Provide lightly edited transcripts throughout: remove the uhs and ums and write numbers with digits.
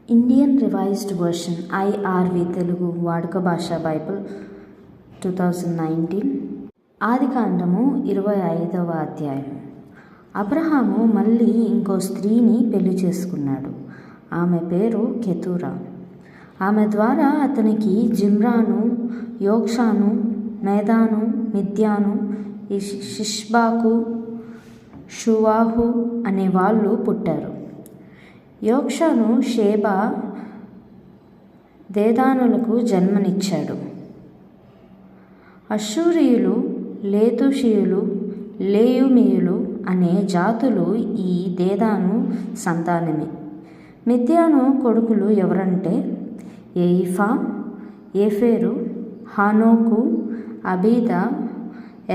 Indian revised version IRV Telugu వాడుక భాష Bible 2019 ఆదికాండము 25వ అధ్యాయం. అబ్రహాము మళ్ళీ ఇంకో స్త్రీని పెళ్లి చేసుకున్నాడు. ఆమె పేరు కెతూరా. ఆమె ద్వారా అతనికి జిమ్రాను, యోక్షాను, మేదాను, మిద్యాను, షిష్బాకు, షువాహు అనే వాళ్ళు పుట్టారు. యోక్షాను షేబా, దేదానులకు జన్మనిచ్చాడు. అష్షూరీయులు, లేతుషీయులు, లేయుమీయులు అనే జాతులు ఈ దేదాను సంతానమే. మిద్యాను కొడుకులు ఎవరంటే ఎయిఫా, ఏఫేరు, హానోకు, అబీదా,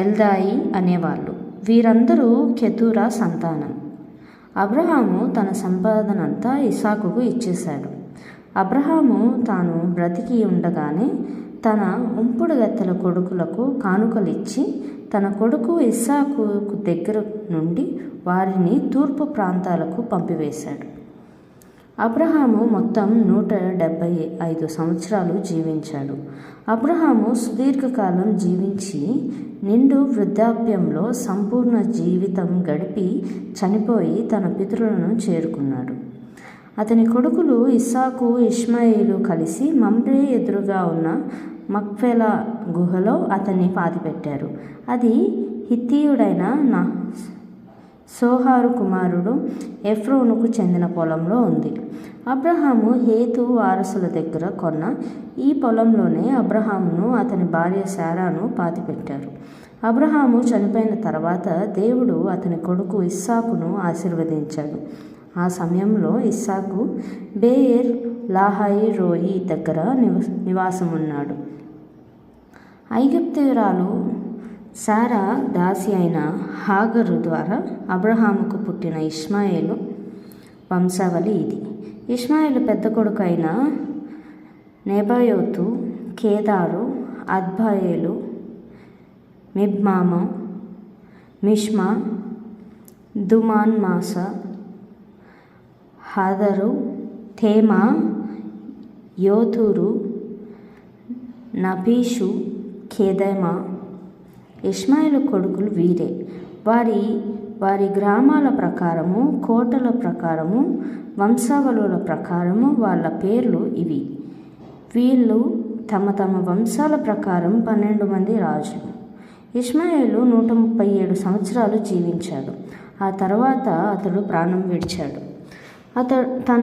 ఎల్దాయి అనేవాళ్ళు. వీరందరూ కెతూరా సంతానం. అబ్రహాము తన సంపాదనంతా ఇస్సాకుకు ఇచ్చేశాడు. అబ్రహాము తాను బ్రతికి ఉండగానే తన ఉంపుడుగత్తెల కొడుకులకు కానుకలిచ్చి తన కొడుకు ఇస్సాకు దగ్గర నుండి వారిని తూర్పు ప్రాంతాలకు పంపివేశాడు. అబ్రహాము మొత్తం 175 సంవత్సరాలు జీవించాడు. అబ్రహాము సుదీర్ఘకాలం జీవించి నిండు వృద్ధాప్యంలో సంపూర్ణ జీవితం గడిపి చనిపోయి తన పితరులను చేరుకున్నాడు. అతని కొడుకులు ఇస్సాకు, ఇష్మాయేలు కలిసి మమ్రే ఎదురుగా ఉన్న మక్పేలా గుహలో అతన్ని పాతిపెట్టారు. అది హిత్తీయుడైన సోహారు కుమారుడు ఎఫ్రోనుకు చెందిన పొలంలో ఉంది. అబ్రహాము హేతు వారసుల దగ్గర కొన్న ఈ పొలంలోనే అబ్రహామును అతని భార్య శారాను పాతిపెట్టారు. అబ్రహాము చనిపోయిన తర్వాత దేవుడు అతని కొడుకు ఇస్సాకును ఆశీర్వదించాడు. ఆ సమయంలో ఇస్సాకు బేయేర్ లాహాయి రోయి దగ్గర నివాసమున్నాడు. ఐగుప్తీయురాలు శారా దాసి అయిన హాగరు ద్వారా అబ్రహాముకు పుట్టిన ఇష్మాయేలు వంశావళి ఇది. ఇష్మాయేలు పెద్ద కొడుకు అయిన నెబయోతు, కేదారు, అద్బాయేలు, మిబ్మాము, మిష్మా, దుమాన్మాస, హదరు, తేమా, యోతూరు, నపీషు, కేదెమా. ఇష్మాయేలు కొడుకులు వీరే. వారి గ్రామాల ప్రకారము, కోటల ప్రకారము, వంశావళుల ప్రకారము వాళ్ళ పేర్లు ఇవి. వీళ్ళు తమ తమ వంశాల ప్రకారం 12 మంది రాజులు. ఇష్మాయేలు 137 సంవత్సరాలు జీవించాడు. ఆ తర్వాత అతడు ప్రాణం విడిచాడు. తన